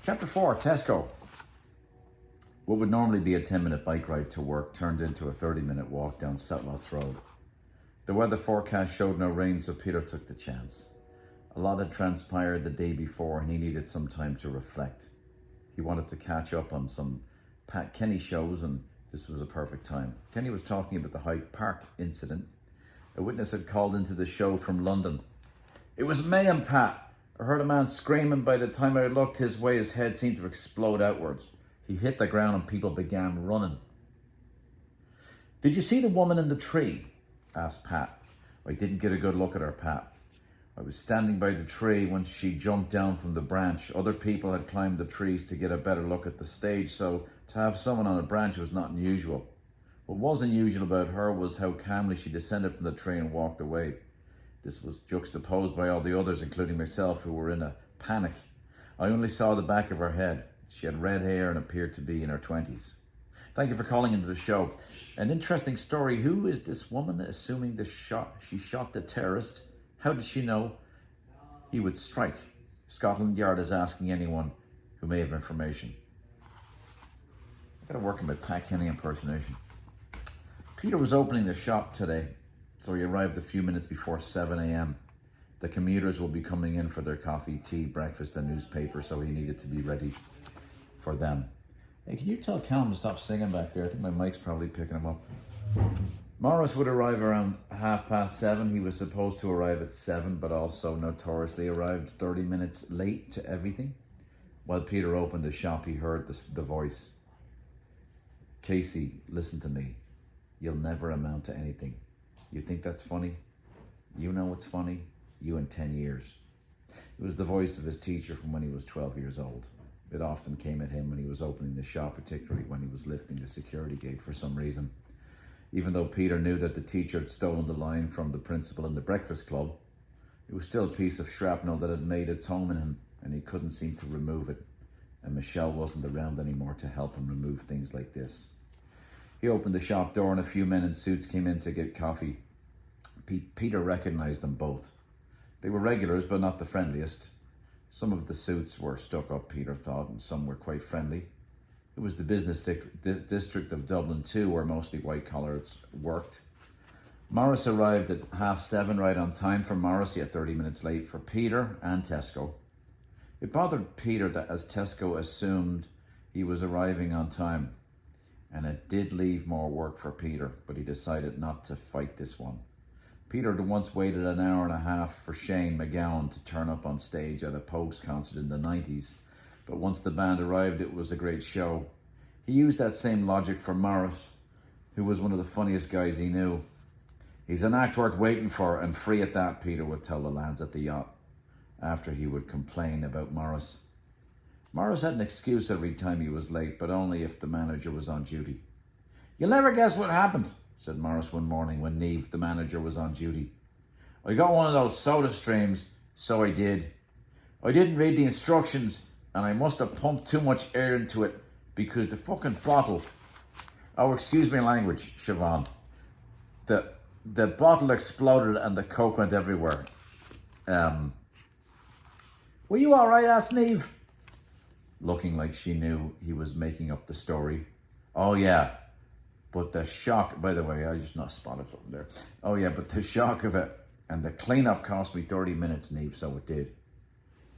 Chapter 4, Tesco. What would normally be a 10-minute bike ride to work turned into a 30-minute walk down Setlots Road. The weather forecast showed no rain, so Peter took the chance. A lot had transpired the day before and he needed some time to reflect. He wanted to catch up on some Pat Kenny shows, and this was a perfect time. Kenny was talking about the Hyde Park incident. A witness had called into the show from London. "It was mayhem, Pat. I heard a man screaming. By the time I looked his way, his head seemed to explode outwards. He hit the ground and people began running." "Did you see the woman in the tree?" asked Pat. "I didn't get a good look at her, Pat. I was standing by the tree when she jumped down from the branch. Other people had climbed the trees to get a better look at the stage, so to have someone on a branch was not unusual. What was unusual about her was how calmly she descended from the tree and walked away. This was juxtaposed by all the others, including myself, who were in a panic. I only saw the back of her head. She had red hair and appeared to be in her 20s. Thank you for calling into the show. An interesting story. Who is this woman, assuming she shot the terrorist? How did she know he would strike? Scotland Yard is asking anyone who may have information." I gotta work on my Pat Kenny impersonation. Peter was opening the shop today, so he arrived a few minutes before 7 a.m. The commuters will be coming in for their coffee, tea, breakfast and newspaper, so he needed to be ready for them. Hey, can you tell Callum to stop singing back there? I think my mic's probably picking him up. Morris would arrive around 7:30. He was supposed to arrive at 7, but also notoriously arrived 30 minutes late to everything. While Peter opened the shop, he heard the voice. "Casey, listen to me. You'll never amount to anything. You think that's funny? You know what's funny? You in 10 years. It was the voice of his teacher from when he was 12 years old. It often came at him when he was opening the shop, particularly when he was lifting the security gate for some reason. Even though Peter knew that the teacher had stolen the line from the principal in the breakfast club, it was still a piece of shrapnel that had made its home in him, and he couldn't seem to remove it. And Michelle wasn't around anymore to help him remove things like this. He opened the shop door and a few men in suits came in to get coffee. Peter recognized them both. They were regulars, but not the friendliest. Some of the suits were stuck up, Peter thought, and some were quite friendly. It was the business district of Dublin too, where mostly white collars worked. Morris arrived at 7:30 right on time for Morris, yet 30 minutes late for Peter and Tesco. It bothered Peter that as Tesco assumed he was arriving on time, and it did leave more work for Peter, but he decided not to fight this one. Peter had once waited an hour and a half for Shane MacGowan to turn up on stage at a Pogues concert in the 90s. But once the band arrived, it was a great show. He used that same logic for Morris, who was one of the funniest guys he knew. "He's an act worth waiting for, and free at that," Peter would tell the lads at the yacht, after he would complain about Morris. Morris had an excuse every time he was late, but only if the manager was on duty. "You'll never guess what happened," said Morris one morning when Neve, the manager, was on duty. "I got one of those soda streams, so I did. I didn't read the instructions, and I must have pumped too much air into it because the fucking bottle..." Oh, excuse me language, Siobhan. The bottle exploded and the Coke went everywhere. "Were you all right?" asked Neve, looking like she knew he was making up the story. "Oh yeah, but the shock..." By the way, I just not spotted something there. "Oh yeah, but the shock of it and the cleanup cost me 30 minutes, Neve, so it did."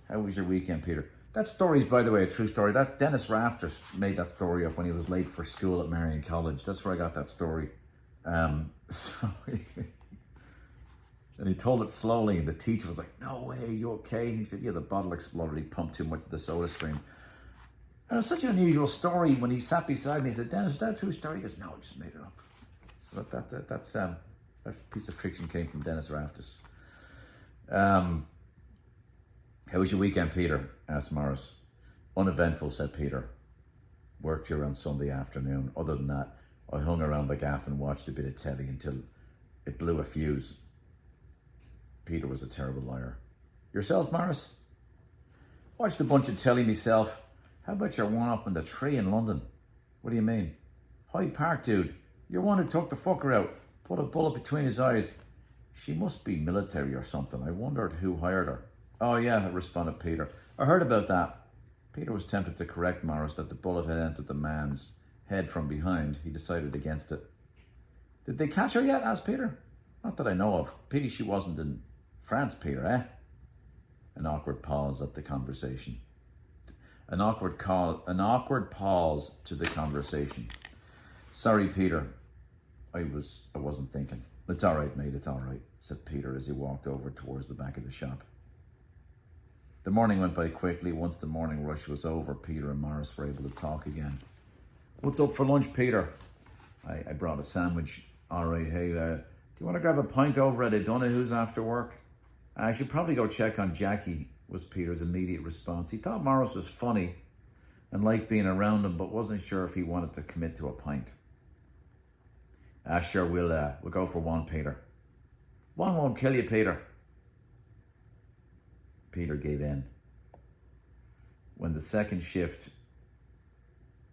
How was your weekend, Peter? That story is, by the way, a true story. That Dennis Rafters made that story up when he was late for school at Marion College. That's where I got that story. And he told it slowly, and the teacher was like, "No way, are you okay?" He said, "Yeah, the bottle exploded. He pumped too much of the soda stream." And it was such an unusual story. When he sat beside me, he said, "Dennis, is that a true story?" He goes, "No, I just made it up." So that piece of fiction came from Dennis Rafters. "How was your weekend, Peter?" asked Morris. "Uneventful," said Peter. "Worked here on Sunday afternoon. Other than that, I hung around the gaff and watched a bit of telly until it blew a fuse." Peter was a terrible liar. "Yourself, Morris?" "Watched a bunch of telly myself. How about your one up in the tree in London?" "What do you mean?" "Hyde Park, dude. Your one who took the fucker out. Put a bullet between his eyes. She must be military or something. I wondered who hired her." "Oh yeah," responded Peter. "I heard about that. Peter was tempted to correct Morris that the bullet had entered the man's head from behind. He decided against it. Did they catch her yet? Asked Peter. Not that I know of. Pity she wasn't in France, Peter, eh? An awkward pause at the conversation. An awkward pause to the conversation. Sorry, Peter. I wasn't thinking. It's all right, mate, it's all right, said Peter as he walked over towards the back of the shop. The morning went by quickly. Once the morning rush was over, Peter and Morris were able to talk again. What's up for lunch, Peter? I brought a sandwich. All right, hey, do you want to grab a pint over at O'Donoghue's after work? I should probably go check on Jackie, was Peter's immediate response. He thought Morris was funny and liked being around him, but wasn't sure if he wanted to commit to a pint. Sure, we'll go for one, Peter. One won't kill you, Peter. Peter gave in. When the second shift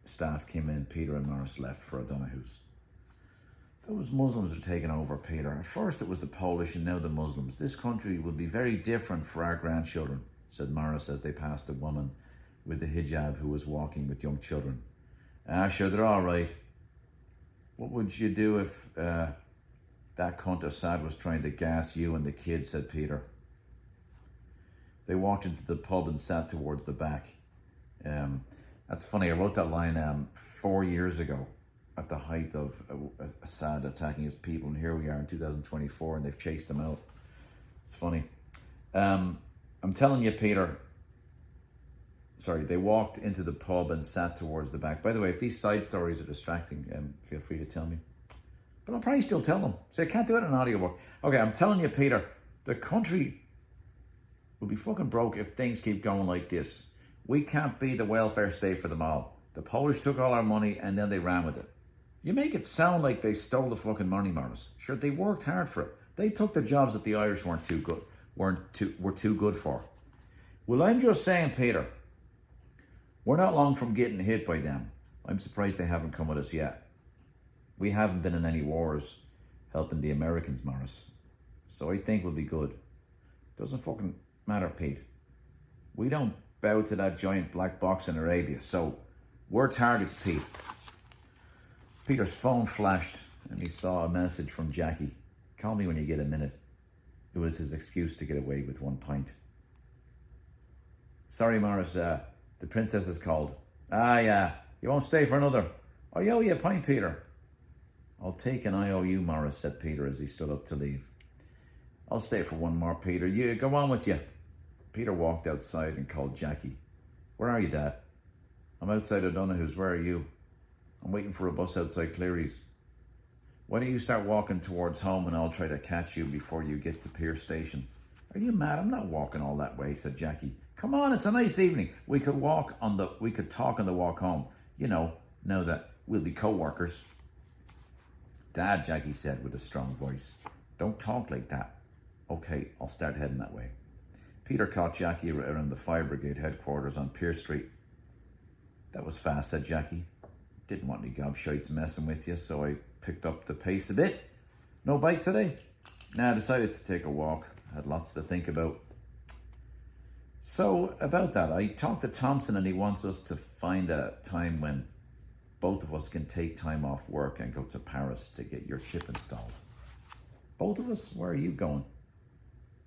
staff came in, Peter and Morris left for O'Donoghue's. Those Muslims are taking over, Peter. At first it was the Polish and now the Muslims. This country will be very different for our grandchildren, said Morris as they passed a woman with the hijab who was walking with young children. Sure, they're all right. What would you do if that cunt Assad was trying to gas you and the kids, said Peter. They walked into the pub and sat towards the back. That's funny, I wrote that line 4 years ago at the height of Assad attacking his people, and here we are in 2024 and they've chased him out. It's funny. I'm telling you, Peter, they walked into the pub and sat towards the back. By the way, if these side stories are distracting, feel free to tell me. But I'll probably still tell them. So I can't do it in an audiobook. Okay, I'm telling you, Peter, the country will be fucking broke if things keep going like this. We can't be the welfare state for them all. The Polish took all our money and then they ran with it. You make it sound like they stole the fucking money, Morris. Sure, they worked hard for it. They took the jobs that the Irish were too good for. Well, I'm just saying, Peter, we're not long from getting hit by them. I'm surprised they haven't come with us yet. We haven't been in any wars helping the Americans, Morris. So I think we'll be good. Doesn't fucking matter, Pete. We don't bow to that giant black box in Arabia, so we're targets, Pete. Peter's phone flashed and he saw a message from Jackie. Call me when you get a minute. It was his excuse to get away with 1 pint. Sorry, Morris, the princess has called. Yeah, you won't stay for another. I owe you a pint, Peter. I'll take an IOU, Morris, said Peter as he stood up to leave. I'll stay for one more, Peter. You go on with you. Peter walked outside and called Jackie. Where are you, Dad? I'm outside O'Donoghue's. Where are you? I'm waiting for a bus outside Cleary's. Why don't you start walking towards home and I'll try to catch you before you get to Pierce Station. Are you mad? I'm not walking all that way, said Jackie. Come on, it's a nice evening. We could talk on the walk home. You know that we'll be co-workers. Dad, Jackie said with a strong voice, don't talk like that. Okay, I'll start heading that way. Peter caught Jackie around the Fire Brigade headquarters on Pierce Street. That was fast, said Jackie. Didn't want any gobshites messing with you, so I picked up the pace a bit. No bike today? Nah, I decided to take a walk. I had lots to think about. So, about that, I talked to Thompson and he wants us to find a time when both of us can take time off work and go to Paris to get your chip installed. Both of us? Where are you going?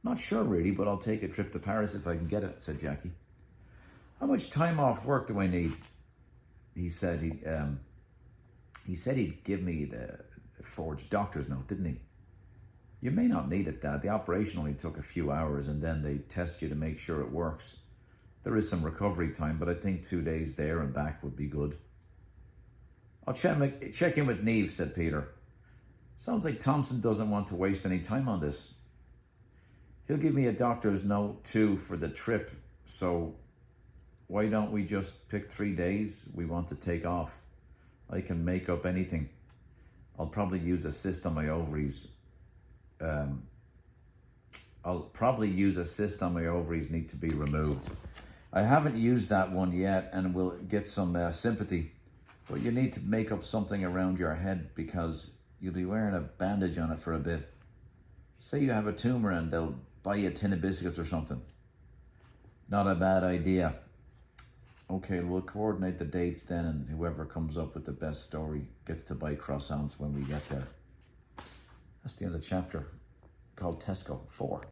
Not sure really, but I'll take a trip to Paris if I can get it, said Jackie. How much time off work do I need? He said he'd give me the forged doctor's note, didn't he? You may not need it, Dad. The operation only took a few hours and then they test you to make sure it works. There is some recovery time, but I think 2 days there and back would be good. I'll check in with Niamh, said Peter. Sounds like Thompson doesn't want to waste any time on this. He'll give me a doctor's note too for the trip, so why don't we just pick 3 days we want to take off? I can make up anything. I'll probably use a cyst on my ovaries. Need to be removed. I haven't used that one yet and will get some sympathy. But you need to make up something around your head because you'll be wearing a bandage on it for a bit. Say you have a tumor and they'll buy you a tin of biscuits or something. Not a bad idea. Okay, we'll coordinate the dates then, and whoever comes up with the best story gets to buy croissants when we get there. That's the end of the chapter, called Tesco 4.